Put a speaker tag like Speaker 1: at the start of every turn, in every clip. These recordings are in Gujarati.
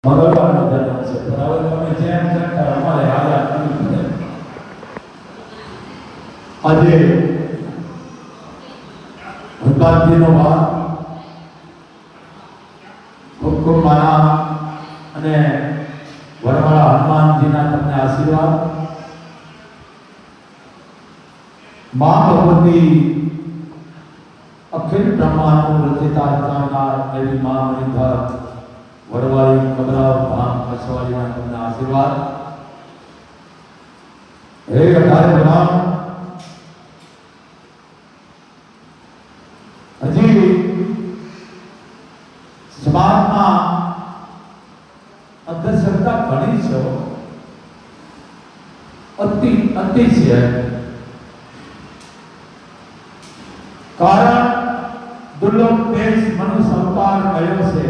Speaker 1: મંગળવારનો ધર્મ છે. બરાબર, તમે જેમ કરતા અમારે આઝાદ કરવું પડે. આજે ભગવાનજીનો વાર ખૂબ ખૂબ મારા અને વરવાળા હનુમાનજીના તમને આશીર્વાદ. મા ભગવતી અખિલ બ્રહ્માંડનું રચિતા કરનાર એવી મા મણિધર વરવાળી કબરાવ ભામ કસવાળીના તમને આશીર્વાદ. હે અઢારે ભગવાન, હજી સમાજમાં અંધશ્રદ્ધા ઘણી છે, અતિ છે. કારણ દુર્લભ દેશ મનુષ્ય અવતાર મળ્યો છે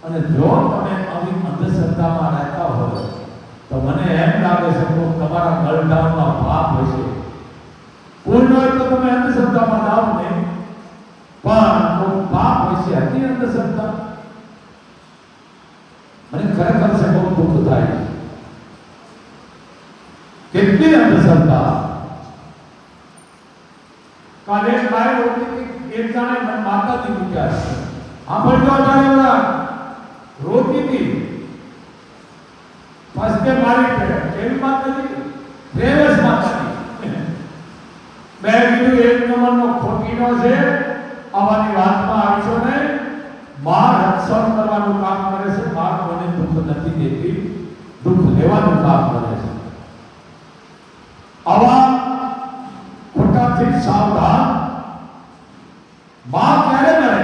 Speaker 1: અને જો તમે આવી અંધશ્રદ્ધામાં રહેતા હોય તો મને એમ લાગે છે કે તમારા ગળડામાં પાપ હશે. પૂર્ણ હોય તો તમે અંધશ્રદ્ધામાં જાઓ ને, પણ પાપ હશે. અતિ અંધશ્રદ્ધા મને ખરેખર છે બહુ દુઃખ થાય છે. કેટલી અંધશ્રદ્ધા. કાલે મારે એક જાણે માતાજી મૂક્યા છે. આપણને અઢારે રોતી હતી, ફસકે મારી પડે. કેવી માતાજી? રેવસ માતાજી. મેં કીધું એક નંબરનો ખોટીનો છે, આવાની વાતમાં આવશો ને. માં રક્ષણ કરવાનું કામ કરે છે, માં કોને દુઃખ નથી દેતી, દુઃખ લેવાનું કામ કરે છે. આવા ખોટાથી સાવધાન. માં ક્યારે કરે?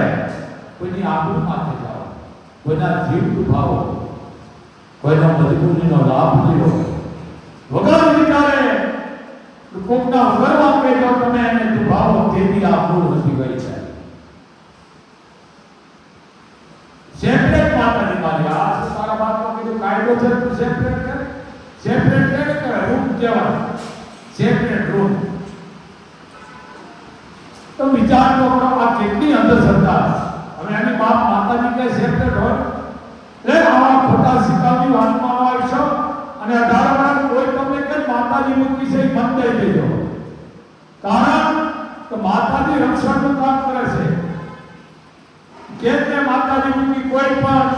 Speaker 1: કોઈની આબરૂ માટે જાઓ, કોઈના જીવ દુભાવો, કોઈના મજબૂરીનો લાભ લ્યો, વગર વિચારે કોકના વગરમાં કહેજો તમે એને દુભાવો, તેથી આબરૂ નથી ગઈ છે. સેપરેટ માતાની મારી આ છે. તારા બાપમાં કીધું કાયદો છે, તું સેપરેટ કર. સેપરેટ કે રૂમ કહેવાય, સેપરેટ રૂમ. તો વિચાર તો કરો આ કેટલી અંધશ્રદ્ધા. હવે એની બાપ માતાજી કે સેપરેટ હોય એટલે આવા ખોટા સિક્કાની વાતમાં આવશો અને 18 વર્ષ કોઈ તમને કે માતાજી મૂકી છે મત દઈ દેજો. કારણ કે માતાજી રક્ષણનું કામ કરે છે. કે માતાજી મૂકી કોઈ પણ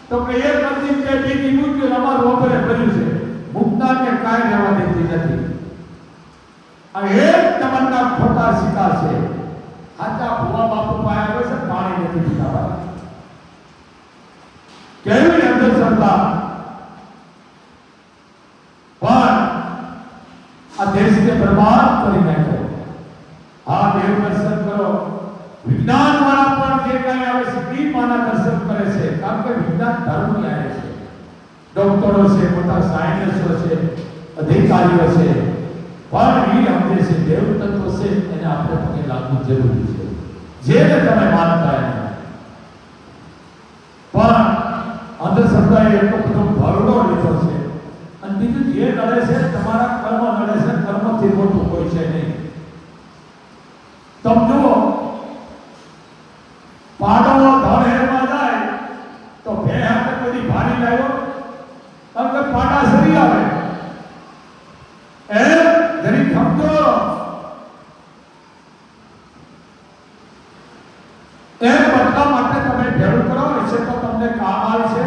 Speaker 1: તો કે એક મંદિર કે બીજી મૂક્યું અમારું ઓપરે કર્યું છે, મુક્તા કે કાંઈ રહેવા દેતી નથી. આ એક તમારા ખોટા સિક્કા છે. સાચા ભુવા બાપુ પાસે આવે છે, પાણી નથી પીતા. કેવી અંધશ્રદ્ધા. પણ આ દેશને બરબાદ કરી નાખ્યો. આ દેવ દર્શન કરો. વિજ્ઞાન વાળા પણ જે કઈ આવે છે તે માના દર્શન કરે છે, કારણ કે વિજ્ઞાન ધર્મની આવે છે. ડોક્ટરો છે, મોટા સાયન્ટિસ્ટો છે, અધિકારીઓ છે, પણ એ સમજે છે દેવ તત્વ છે એને આપણે પગે લાગવું જરૂરી છે. જેને તમે માનતા એને પણ અંધશ્રદ્ધાએ એટલો બધો ભરડો લીધો છે. અને બીજું જે નડે છે તમારા કર્મ નડે છે. કર્મથી મોટું કોઈ છે નહીં. તમે જુઓ, પાડો ધણેરમાં જાય તો બે હાથે બધી ભારી લાવ્યો, કારણ કે પાડા સરી આવે. એમ જરી સમજો. એમ બદલા માટે તમે ભેળું કરો છે તો તમને કામ આવશે,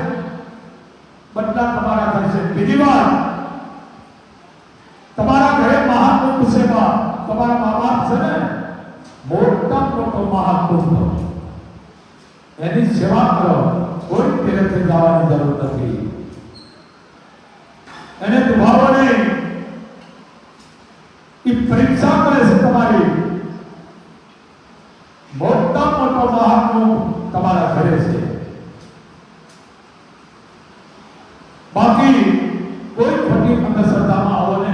Speaker 1: બદલા તમારા થશે. બીજી વાત, તમારા ઘરે મહાકુંભ છે, તમારા મા બાપ છે ને, મોટા મોટો મહાકુંભ, એની સેવા કરો. કોઈ તીર્થે જવાની જરૂર નથી. એને દુભાવો નહીં. એ પરીક્ષા કરે છે તમારી. મોટા મોટો મહાકુંભ તમારા ઘરે છે. બાકી કોઈ ખોટી અંધશ્રદ્ધામાં આવો ને.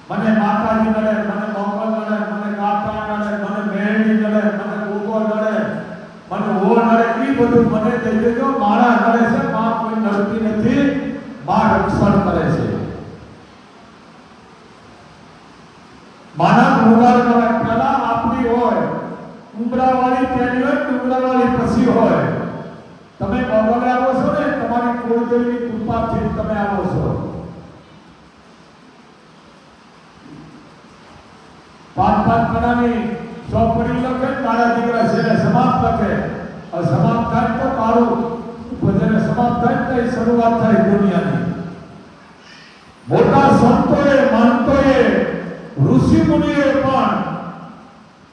Speaker 1: મને માતાજી નડે, મને મોકલ નડે, મને કાપા નડે, મને મેળવી નડે, મને ગોગો નડે, મને ઓ નડે, એ બધું મને દઈ દેજો. મારા નડે છે, માં કોઈ નડતી નથી. માં રક્ષણ કરે છે. માનવ ઉંગર કરે પેલા આપણી હોય, ઉંગરા વાળી પેલી હોય, ઉંગરા વાળી પછી હોય. તમે મોગલે આવો છો ને, તમારી કુળદેવીની કૃપાથી તમે આવો છો. પાંચ કણાની ચોપડી લખે, મારા દીકરા છે સમાપ્ત લખે. સમાપ્ત થાય તો તારું ભજન સમાપ્ત થાય તો શરૂઆત થાય દુનિયાની. મોટા સંતોએ, મહંતોએ, ઋષિ મુનિએ પણ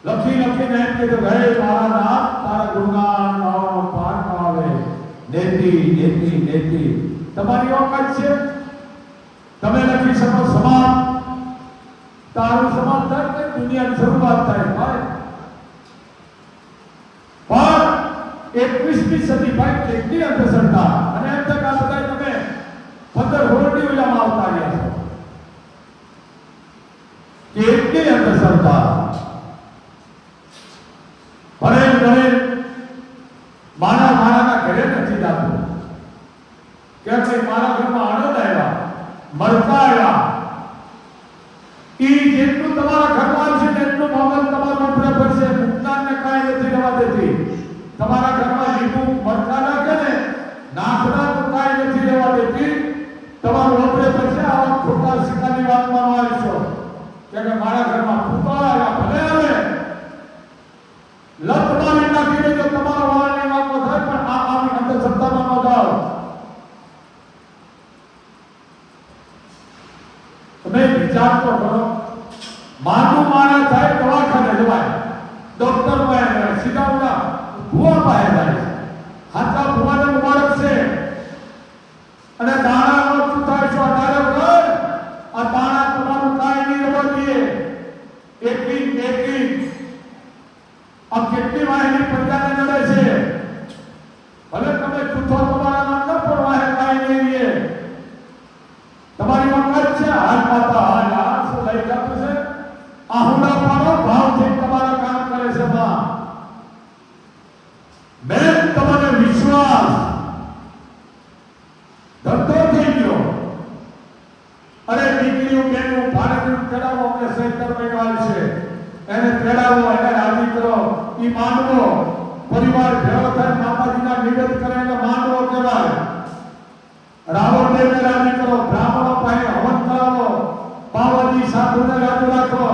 Speaker 1: લખીને એમ કીધું, હે મારા નાથ, તારા ગુણગાન ગાવાનો પાર આવે. નેતિ તમારી ઓકાત છે, તમે લખી શકો સમાપ્ત. તારું સમાપ્ત થાય કે દુનિયાની શરૂઆત થાય ભાઈ. પણ 21મી સદી ભાઈ કેટલી અંધશ્રદ્ધા, અને એમ તક આ બધા તમે 15-16 ઓલામાં આવતા રહ્યા છો. કેટલી અંધશ્રદ્ધા. ભણે મારા ઘરે નથી જાતું. કેમ કે મારા ઘરમાં આનંદ આવ્યા, મળતા આવ્યા. ઈ જેટલું તમારા ઘરમાં આવશે ને એટલું મોગલ તમારા ઉપર પડશે. મુક્તાનને કાંઈ નથી રહેવા દેતી. તમારા ઘરમાં લીંબુ મરચા નાખે ને, નાખના તો કાંઈ નથી રહેવા દેતી. તમારું ઉપર પડશે. આવા ખોટા શિકાની વાત માનવા છો કે મારા ઘરમાં પૂતો આવ્યા, ભલે આવે લત મારી નાખીને જો તમારા વાળની વાતો થાય, પણ આવી અંધશ્રદ્ધામાં ન જાઓ. તમે વિચાર તો કરો, માનું માણસ થાય દવાખાને જવાય, ડોક્ટર પાસે જાય, સીધા ઉડા ભુવા પાસે જાય. હાથા ભુવાને મુબારક છે. અને દાણાનો શું થાય છો? આ દાણા તમારું કાંઈ નહીં રહેવા દે. એકલી આ કેટલી વાહિની પ્રજાને નડે છે. ભલે તમે જૂઠો તમારા નામ ન પણ વાહે કાંઈ નહીં રહે. તમારી વખત છે હાથ માતા હાથ લઈ જતું છે. આહુડા પાડો ભાવથી તમારા કામ કરે છે. બેન તમને વિશ્વાસ ધંધો થઈ ગયો. અરે દીકરીઓ બેનું ભાડે ચડાવો કે સેન્ટર મેળવાય છે, એને ચડાવો, એને રાજી કરો. ઈ માનવો. પરિવાર ભેળો થાય, માતાજીના નિવેદ કરે એટલે માનવો કહેવાય. રાવણ દેવને રાજી કરો, બ્રાહ્મણો પાસે હવન કરાવો, બાવાજી સાધુને રાજી રાખો.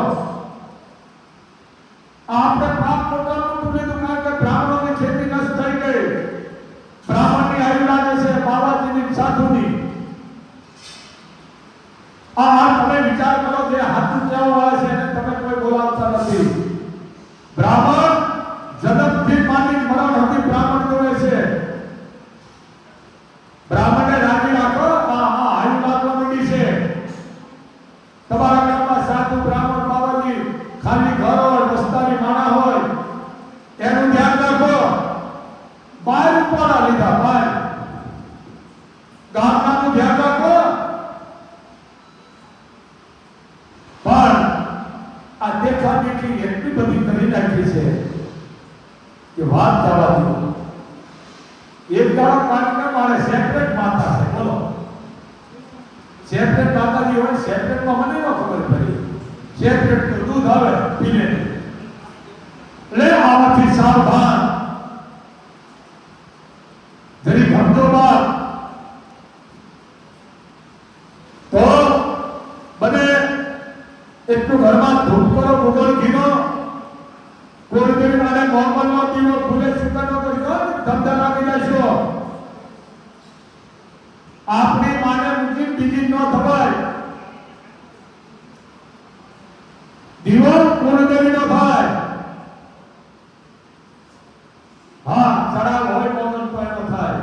Speaker 1: આપણે પાપ મોટાનું લીધું, કારણ કે બ્રાહ્મણોની ખેતી નષ્ટ થઈ ગઈ. બ્રાહ્મણની આયુ લાગે છે, બાવાજીની સાધુની. તમે વિચાર કરો, જે હાથું કેવું હોય છે એને તમે કોઈ બોલાવતા નથી. બ્રાહ્મણ જન્મથી માની મરણ હતી બ્રાહ્મણ જોડે છે. બ્રાહ્મણને રાજી રાખો. આયુ લાગવા માંડી છે. તમારા ગામમાં સાધુ બ્રાહ્મણ બાવાજી ખાલી ઘર હોય, રસ્તાની માણા હોય, એનું ધ્યાન રાખો. બહાર ઉપાડા લીધા, બહાર ગામડાનું ધ્યાન રાખો. પણ આ દેખાદેખી એટલી બધી કરી નાખી છે કે વાત જવા દો. એક દાડો કાર્યક્રમ મારે સેપરેટ માતા છે. બોલો, સેપરેટ માતાજી હોય, સેપરેટમાં મને ન ખબર પડી. સેપરેટ તો દૂધ આવે પીને. એટલે આમાંથી સાવધાન. જરી ઘટતો બાદ તો બને એટલું ઘરમાં ધૂપ કરો, મુગલ ઘીનો, કોળદેવી અને મોહમ્મદનો દીવો ફૂલે સુકાનો કરજો, ધંધા લાગી જશો. આપણી માને મૂકી બીજી ન થવાય. દીવો કોળદેવીનો થાય. હા, ચડાવ હોય મોગલ તો એનો થાય,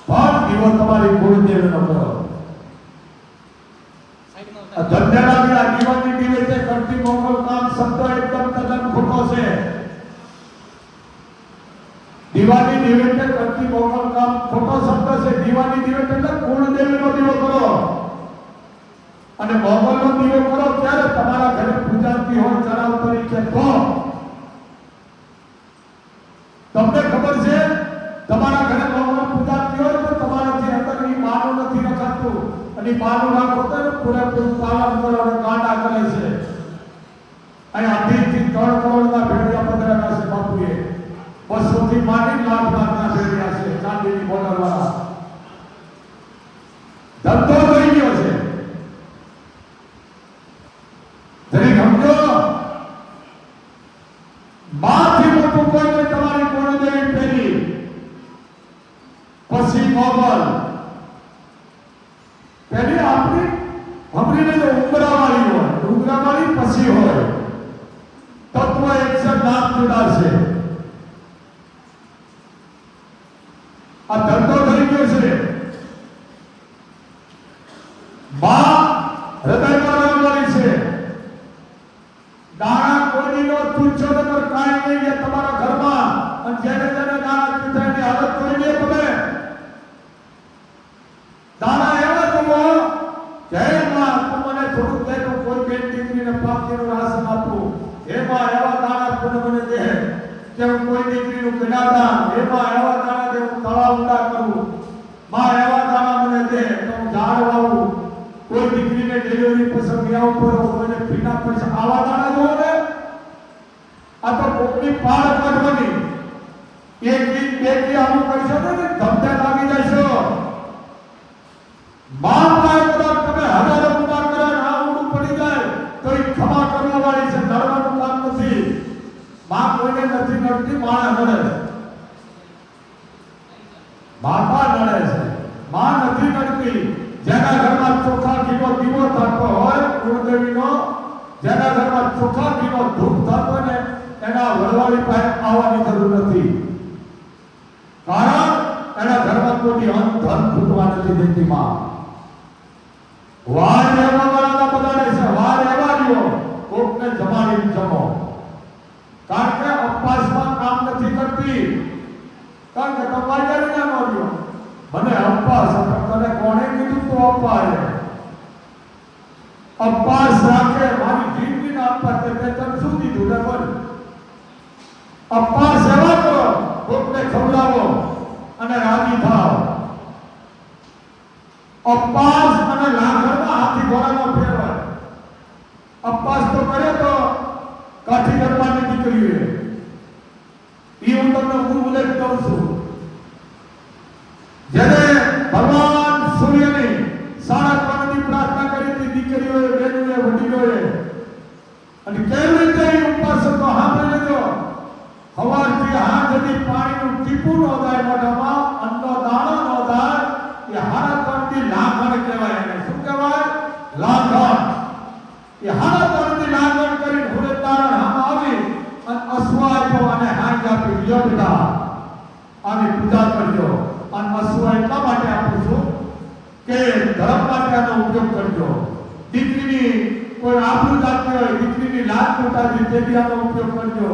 Speaker 1: પણ દીવો તમારી કોળદેવીનો કરો. ધંધાના જીવનની દિવસે કરતી મોગલ કામ શબ્દ એકદમ તદ્દન ખોટો છે. દીવાની દિવેટે કરતી મોગલ કામ ખોટો શબ્દ છે. દીવાની દિવેટ એટલે કુળદેવીનો દીવો કરો. અને મોગલનો દીવો કરો ત્યારે તમારા ઘરે પૂજાતી હોય ચડાવ તરીકે તો. તમને ખબર છે, તમારા ઘરે મોગલ પૂજાતી હોય તો તમારાથી અંદરની માનું નથી રખાતું. અને માનું રાખો તો પૂરેપૂરું પાલન કરો અને કાંડા કરે છે. અને 2.5 થી 3 કરોડના ભેડિયા પધરાવ્યા છે બાપુએ. 200 થી માંડી લાખ લાખના ભેડિયા છે. દેવી બોર્ડર વાળા ધંધો થઈ ગયો છે. જરી સમજો, માથી મોટું કોઈ નહીં તમારી કુળદેવી પેલી, પછી મોગલ, પેલી આપણી હમરીને તો ઉંગરાવાળી હોય, ઉંગરાવાળી પછી હોય, તત્વ એકસઠ નામ જુદા છે. આ ધંધો થઈ ગયો છે. માં હૃદયમાં રહેવાની છે. દાણા કોઈનો પૂછો નકર કાંઈ નહીં તમારા ઘરમાં, અને જેને જેને દાણા પીધા એની હાલત કરી દે તમે. દાણા એવા જુઓ, જય માં તું મને થોડુંક દે તો કોઈ બેન દીકરીને પાપીનું રાશન આપું. એમાં એવા દાણા તું મને દે કે હું કોઈ દીકરીનું કન્યાદાન, એમાં એવા દાણા કે હું તળાવ ઊંડા કરું. માં એવા દાણા મને દે તો હું ઝાડ વાવું. કોઈ દીકરીને ડિલિવરી પસંદ આવું કરો, કોઈને ફીના પૈસા, આવા દાણા જોવો ને. આ તો કોકની પાળ કાઢવાની, એક દી બે દી આવું કરશો ને ધમધે લાગી જશો. માં પાસે કદાચ તમે હજારો ગુના કરે ને આ ઊંડું પડી જાય તો એ ક્ષમા કરવા વાળી છે, નડવાનું કામ નથી. માં કોઈને નથી નડતી, માણે નડે છે. માતા નડે છે, માં નથી નડતી. જેના ઘરમાં ચોખા ઘીનો દીવો થતો હોય, કુળદેવીનો જેના ઘરમાં ચોખા ઘીનો ધૂપ થતો હોય ને એના વડવાળી પાસે આવવાની જરૂર નથી. કારણ એના ઘરમાં કોઈ ધન ફૂટવા નથી દેતી માં. વાર એવા વાળા બગાડે છે, વાર એવા રહ્યો કોકને જમાડી જમો. કારણ કે અપવાસમાં કામ નથી કરતી. કારણ કે તમારી ના મળ્યો મને અપવાસ, તને કોણે કીધું તું અપવાસ? અપવાસ રાખે મારી જિંદગી ના અપવાસ તે તને શું કીધું ને બોલ. અપવાસ એવા કરો કોકને ખવડાવો અને રાજી થાવ. અપવાસ અને લાંગરમાં હાથી ઘોડાનો ફેરવાય. અપવાસ તો કરે તો કાઠી કરવાની દીકરીએ એ હું તમને ઉલ્લેખ કરું છું. જેને ભગવાન સૂર્યની 3.5 ની પ્રાર્થના કરી હતી દીકરીઓએ, બહેનોએ, વડીલોએ, અને કેવી રીતે ઉપવાસ હતો સાંભળી લેજો. સવારથી હાથ સુધી પાણીનું ટીપું ન થાય મોઢામાં, અન્નનો દાણો ન થાય, એ 3.5 ની લાંઘણ કહેવાય. એને શું કહેવાય? લાંઘણ. એ 3.5 ની લાંઘણ કરી સૂર્યનારાયણ હામ આવી અને અશ્વ આપ્યો અને હાથ આપી, લ્યો બેટા આની પૂજા કરજો. અને અશ્વ એટલા માટે આપું છું કે ધર્મ માટે આનો ઉપયોગ કરજો. દીકરીની કોઈ આબરૂ જાતી હોય, દીકરીની લાજ મોટાવી તેથી આનો ઉપયોગ કરજો.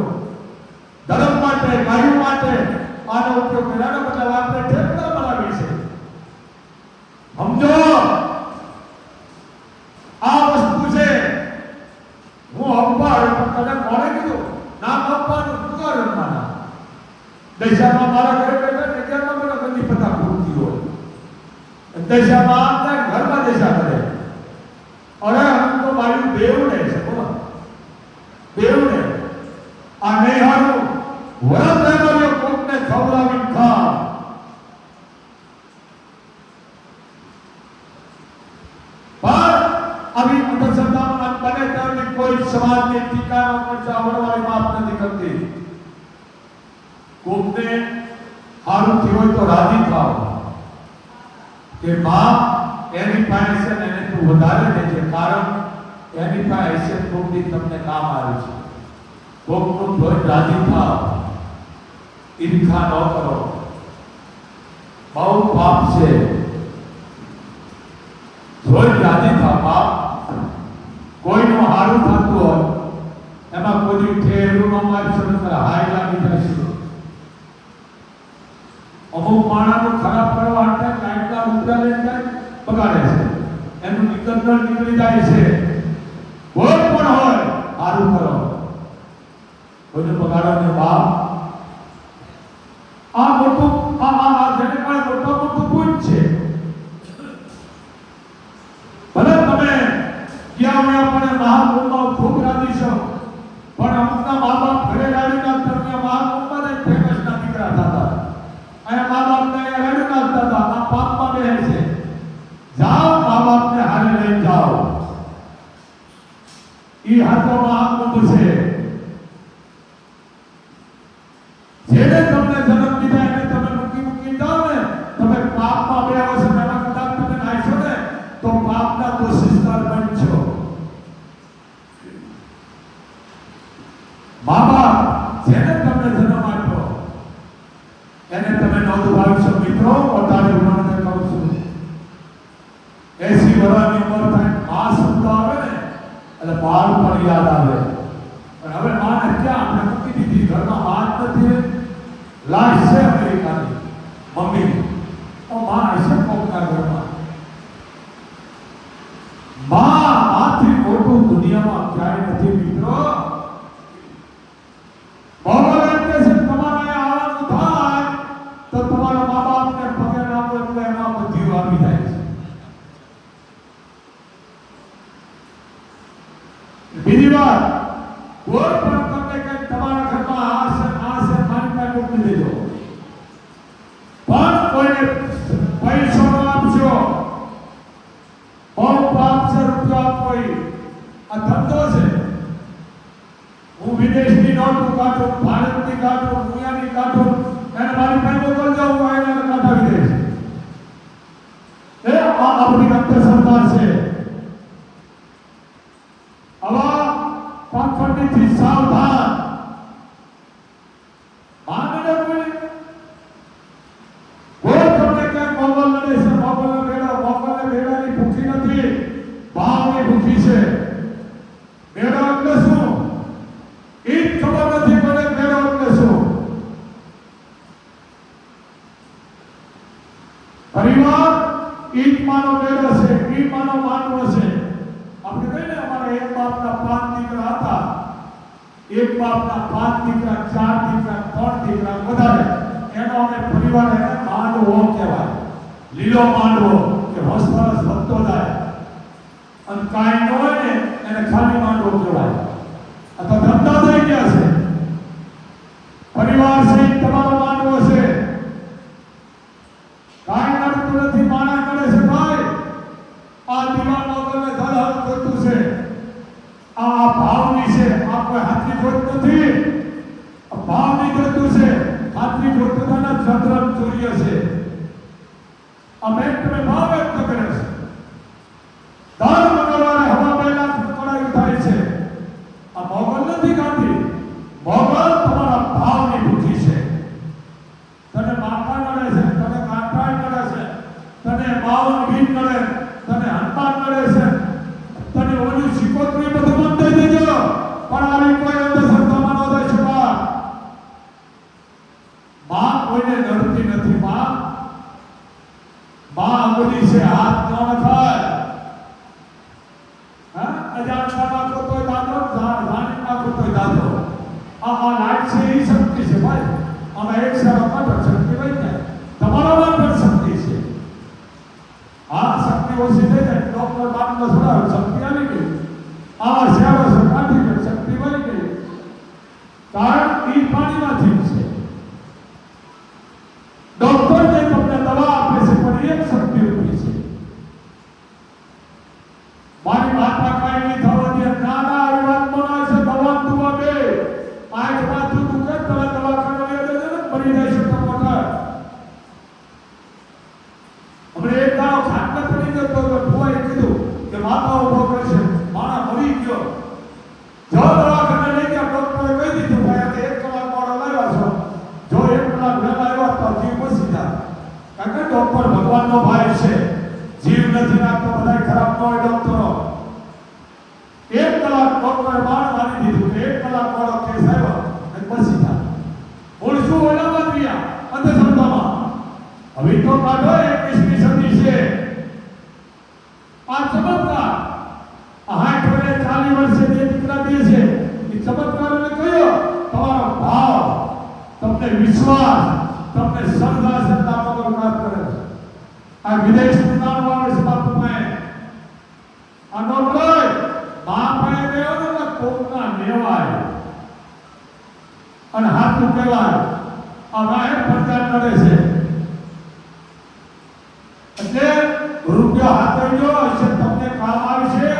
Speaker 1: ધર્મ માટે, ગાયું માટે આનો ઉપયોગ કર્યાનો મતલબ આપણે ઠેકડા બનાવી છે. સમજો આ વસ્તુ છે. હું અપવાદ તને કોણે કીધું? નામ અપવાનું પુકાર રમવાના. દશામાં મારા ઘરે બેઠા ને ત્યાં મને બધી પતા પૂરતી હોય. દશામાં આપણે ઘરમાં દશા કરે. અરે હું તો મારું દેવને છે, બોલો દેવને આ નહીં હારું વરસ રહેવાનો કોકને ખવડાવી ખા. પણ આવી અંધશ્રદ્ધામાં બને ત્યારે કોઈ સમાજની ટીકાનો પણ આવડવાની માફ નથી કરતી. કોકને હારું થયું હોય તો રાજી થાવ કે માં એની પાસે છે ને એને તું વધારે દેજે. કારણ એની પાસે કોકની તમને કામ આવે છે. કોકનું ધ્વજ રાજી થાવ, ઈર્ષા ન કરો. બહુ પાપ છે. ધ્વજ રાજી થાવ. પાપ કોઈનું હારું થતું હોય એમાં કોઈ ઠેરું ન મારી શકે, હાય લાગી જશે. અમુક માણસનું ખરાબ કરવા માટે લાઈટના રૂપિયા લઈને બગાડે છે. એનું નિકંદન નીકળી જાય છે. કોઈ પણ હોય સારું કરો, કોઈને બગાડો ને બાપ. આ મોટું જેને કારણે મોટું પૂજ છે. ભલે તમે ક્યાં પણ મહાકુંભમાં ખૂબ રાજી છો, પણ અમુકના મા બાપ ઘરે રાડીના તમને મહાકુંભમાં ફેમસ ના દીકરા થતા. અને મા બાપને ખાતોમાં આગમન છે. જેને તમને જન્મ દીધા એને તમે મૂકી જાઓ ને, તમે પાપમાં બે વર્ષ પહેલા કદાચ તમે નાખ્યો ને તો પાપના દોષિસ્તાર બનશો. મા બાપ જેને તમને જન્મ આપ્યો એને તમે નોંધવાવશો. મિત્રો વધારે ઉદાહરણ કહું છું, 80 વર્ષની ઉંમર થાય મા શબ્દ આવે ને એટલે બાળ પણ યાદ આવે. પણ હવે માને ક્યાં આપણે મૂકી દીધી, ઘરમાં માં જ નથી. લાશ છે અમેરિકાની મમ્મી, તો માં હશે કોકના ઘરમાં. માથી મોટું દુનિયામાં ક્યાંય નથી મિત્રો. ભગવાન કહે છે તમારે આવવાનું થાય તો તમારા મા બાપને પગે લાગો એટલે એમાં બધું આવી જાય છે. બીજી વાત, કોઈ પણ તમને કંઈક તમારા ઘરમાં આ છે માનતા મૂકી દેજો, પણ કોઈને પૈસો ન આપજો. બહુ પાપ છે રૂપિયો આપવો. આ ધંધો છે. હું વિદેશની નોટો કાઢું, ભારતની કાઢું, દુનિયાની કાઢું, અને મારી પાસે મોકલજો, હું એને કાઢાવી દઈશ. એ આપણી અંધશ્રદ્ધા છે. આવા પાખંડીથી સાવધાન. માનને કોઈ તમને ક્યાંક મોગલ લડે છે, મોગલને બેડાની ભૂખી નથી, ભાવની ભૂખી છે. બેડા એટલે શું એ ખબર નથી પડે. બેડો એટલે શું? પરિવાર ઈટ માનો બેડો છે, ઈ માનો માનવો છે. આપણે કહીએ ને અમારા એક બાપના 5 દીકરા હતા, એક બાપના 5 દીકરા, 4 દીકરા, 3 દીકરા વધારે, એનો અમે પરિવાર એને માંડવો કહેવાય. લીલો માંડવો કે વસ્તરસ વધતો જાય અને કાંઈ ન હોય ને એને ખાલી માંડવો કહેવાય. આ તો ધંધા થઈ ગયા છે. પરિવાર સહિત તમારો માંડવો છે. કાંઈ નડતું નથી, માણા કરે છે ભાઈ. આ દીવાનો વગરને ધલહલ કરતું છે. આ ભાવની છે. આ કોઈ હાથની જોત નથી. આ ભાવની જોતું છે. હાથની જોતના ચંદ્ર સૂર્ય છે. આ મેં તમે ભાવ વ્યક્ત કરે છે. દર મંગળવારે હવા 2 લાખ કડાઈ થાય છે. આ મોગલ નથી ગાંધી. મોગલ તમારા ભાવની ભૂખી છે. તને માથા નડે છે, તને કાંઠાઈ નડે છે, તને 52 વીર નડે, તને હનુમાન નડે છે, તને ઓલી શિકોત્રી બધું બંધ થઈ દેજો. પણ આવી કોઈ અંધશ્રદ્ધામાં ન થઈ શકે. માં કોઈને નડતી નથી. માં અગલી છે, હાથ ન નખાય. અજાણતા નાખો તોય દાદો, જાણી નાખો તોય દાદો. આ લાઈટ છે એ શક્તિ છે ભાઈ. આમાં એક સેવામાં પણ શક્તિ હોય ને, તમારામાં પણ શક્તિ છે. આ શક્તિ ઓછી થઈ જાય, ડોક્ટર બાપનો થોડા શક્તિ આવી ગઈ. આમાં સેવા કાઢી ગઈ, શક્તિ વળી ગઈ. કારણ એ પાણીમાંથી છે. ડોક્ટર જે તમને દવા આપે છે પણ એક શક્તિ ઉભી છે. મારી માતા કાંઈ નહીં થવા દે. ના આવી વાત બનાવે છે. દવા દુવા બે આંખ માથું દુખે તમે દવાખાને લઈ જજો ને મરી જાય છે ટપોટર. હમણાં એક દાડો ખાટલા પડી ગયો તો ફુવાએ કીધું કે માતા ઉભો કરશે, માણા મરી ગયો. જો દવાખાને લઈ ગયા, ડોક્ટરે કહી દીધું ભાઈ 1 કલાક મોડો લાવ્યા છો, જો 1 કલાક વહેલા આવ્યા તો જીવ બચી જાય. કારણ કે ડોક્ટર ભગવાનનો ભાઈ છે. જીવ નથી રાખતો, બધા ખરાબ ન હોય ડોક્ટરો. 1 કલાક ડોક્ટરે બાણ મારી દીધું કે 1 કલાક મોડો કેસ આવ્યો અને બચી જાય. બોલ શું ઓલામાં રહ્યા અંધશ્રદ્ધામાં. હવે તો કાઢો 21મી સદી છે. આ ચમત્કાર 60 વર્ષે 40 વર્ષે જે દીકરા દે છે એ ચમત્કાર એટલે કયો? તમારો ભાવ, તમને વિશ્વાસ, તમને શ્રદ્ધા છે. કામ કરે છે. આ વિદેશનું નામ આવે છે બાપુ ભાઈ. આ નોકરી મા ભાઈ ગયો ને તો કોકના નેવાય અને હાથું કહેવાય. આ વાહે પ્રચાર કરે છે. એટલે રૂપિયો હાથે જો હશે તમને કામ આવશે.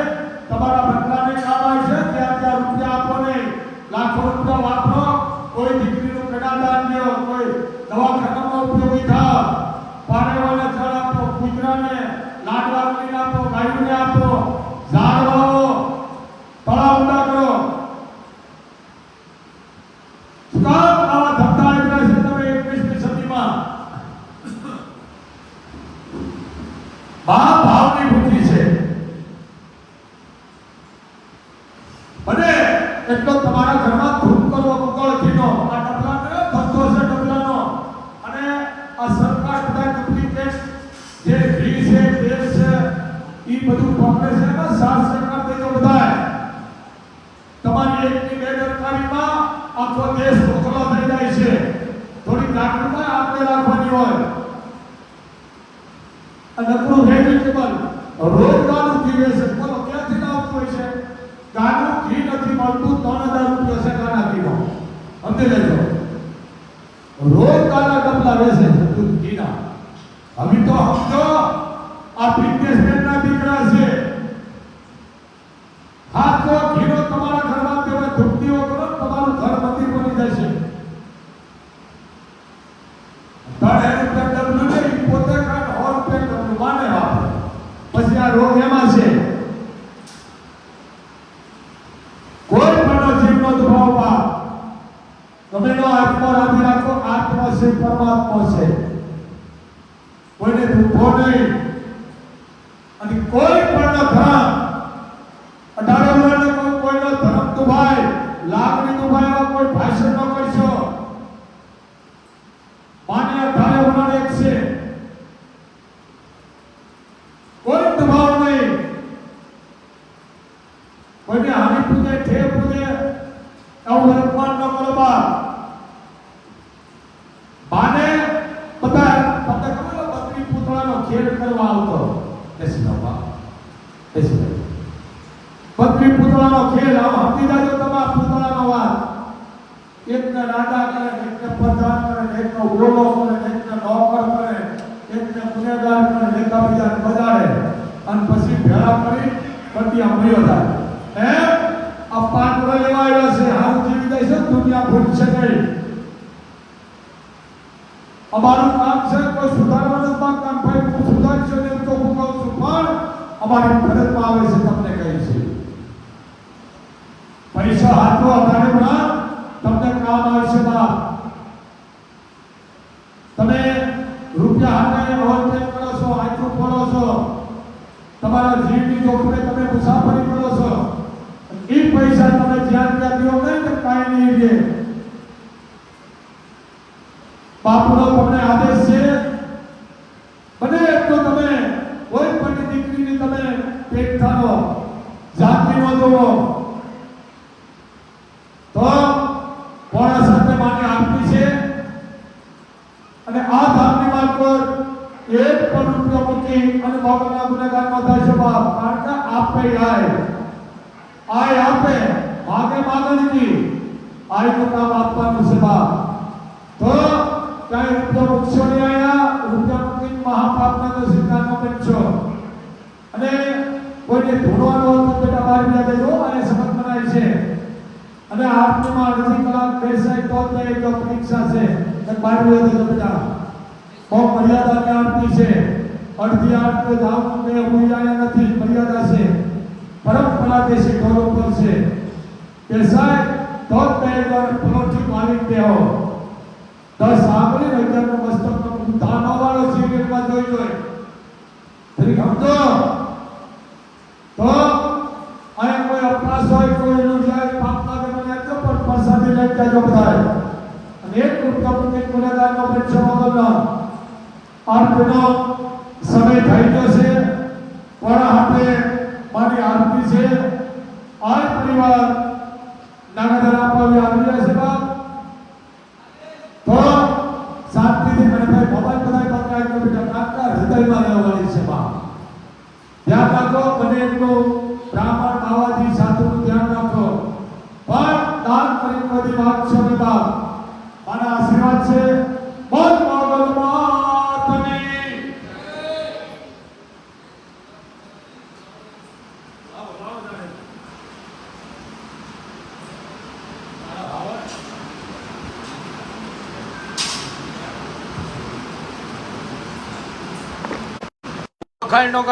Speaker 1: તમારા બદલા તમારે કામ આવશે ત્યાં રૂપિયા આપો નહીં, લાખો રૂપિયા વાપરો, કોઈ દીકરીનું કડાદાન લ્યો, કોઈ દવાખાનામાં ઉપયોગી થાવ, પારેવાને જળ આપો, કૂતરાને લાડવાને આપો, ગાયોને આપો, ઝાડ વાવો, તળાવ ઊંડા કરો. આવા ધંધા આવ્યા છે તમે 21મી સદીમાં. ભાવની બુદ્ધિ છે. અને એટલો તમારા ઘરમાં ધૂપ કરવો કુકળ ઘીનો, આ ડબલાનો ધંધો છે ડબલાનો. અને આ સરકાર બધા ડુપ્લિકેટ જે ઘી છે તેલ છે એ બધું પકડે છે ને સાથ સરકાર દેજો બધાય. તમારી એકની બેદરકારીમાં આખો દેશ ભોગલો થઈ જાય છે. થોડી જાગૃતતા આપણે રાખવાની હોય. નકરું વેજીટેબલ રોજ ગાનું ઘી વેચે, બોલો ક્યાંથી લાવતું હોય છે? ગાનું ઘી નથી મળતું, 3000 રૂપિયા છે ગાના ઘીનો. સમજી લેજો, રોજ ગાના ડબલા વેચે છે દૂધ ઘીના. હવે તો સમજો આ બિઝનેસમેનના દીકરા છે. હાથો ઘીનો તમારા ઘરમાં તમે ધૂપદીઓ કરો, તમારું ઘર મંદિર બની જશે. પોતે કાંઈ હોલ પેટ માને વાપરે, પછી આ રોગ એમાં છે. કોઈ પણ જીવનો દુભાવ પાપ તમે નો આત્મા રાખી રાખો. આત્મા છે પરમાત્મા છે, કોઈને દુભો નહીં. અને કોઈ પણ ધર્મ 18 વર્ષનો કોઈનો ધર્મ દુભાય, લાગણી દુભાય, કોઈ ભાષણ ન કરશો. માન્ય 18 વર્ષ એક છે, કોઈ દબાવ નહીં, કોઈને હાની પૂજે ઠે પૂજે એવું અપમાન ન કરો. બાને બધા તમને ખબર બકરી પૂતળાનો ખેલ કરવા આવતો. બકરી પૂતળાનો ખેલ આવો સમજી જાજો તમે. પૂતળાનો વાત એકને રાજા કરે, એકને પ્રધાન કરે, એકનો ગોલો કરે, એકને નોકર કરે, એકને ગુનેગાર કરે, એકા બીજાને બજાડે અને પછી ભેળા કરી કટિયા મળ્યો થાય. આ પાંડવો એવા આવ્યા છે, હારું જીવી જાય છે, દુનિયા ભૂલશે નહીં. અમારું કામ છે કોઈ સુધારવાનું કામ, ભાઈ હું સુધારશો ને તો હું કહું છું, પણ અમારી ફરજમાં આવે છે તમને કહી છે. પૈસા હાથો અઢારે પણ તમને કામ આવશે બાપ. તમે રૂપિયા હાથે ઓવરટેક કરો છો, આટલું કરો છો, તમારા જીવની જોખમે તમે મુસાફરી કરો છો. એ પૈસા તમે જ્યાં ત્યાં દો નહીં તો કાંઈ નહીં રહે. બાપુનો તમને આદેશ છે બને એટલો તમે કોઈ પણ દીકરીની તમે પેટ થાનો, જાતિનો જોવો તો પોણા સાથે માની આપી છે. અને આ ધામની વાત પર એક પણ રૂપિયો મૂકી અને મોગલના ગુનેગારમાં થશે બાપ. કારણ કે આપે આય આપે માગે માગણીની આયનું કામ આપવાનું છે બાપ. તો કાંઈ રૂપિયો મૂકશો નહીં, આયા રૂપિયા મૂકીને મહાપાપના તો સિદ્ધાંતનો બનશો. અને કોઈને ધોળવાનો હોય તો બેટા બહાર ગયા દેજો અને શપથ બનાવી છે. અને આરતીમાં અડધી કલાક બેસાય તો જ જો પરીક્ષા છે તો બહાર ગયા દેજો બેટા. બહુ મર્યાદાની આરતી છે. અડધી આરતી ધામ કે ઉજાયા નથી, મર્યાદા છે. પરંપરા દેશી ઢોરો પર છે. બેસાય તો જ બેજો અને પલોઠી મારી દેવો. 10 સાંભળી વૈદ્યનો મસ્તકનો ધાનો વાળો સિગરેટમાં જોઈ જોઈ તરી સમજો. તો અહીંયા કોઈ અપરાશ હોય, કોઈ એનું જાય પાપ લાગે મને આપજો, પણ પ્રસાદી લઈ જાજો બધાય. અને એક રૂપિયા મૂકીને ગુનેગારનો બનશો વગરનો. આરતીનો સમય થઈ ગયો છે. પણ આપણે મારી આરતી છે. આ પરિવાર નાગદર આપવા આવી રહ્યા છે બાપ. તો શાંતિથી મને ભાઈ મોબાઈલ બધાય પકડાય તો બેટા કાકા હૃદયમાં રહેવાની છે બાપ. ધ્યાન રાખો, બને એટલું બ્રાહ્મણ બાવાજી સાધુનું ધ્યાન રાખો. પણ દાન કરીને બધી વાત છે ને બાપ. મારા આશીર્વાદ છે. બોલ મોગલ માતની.
Speaker 2: વખાણનો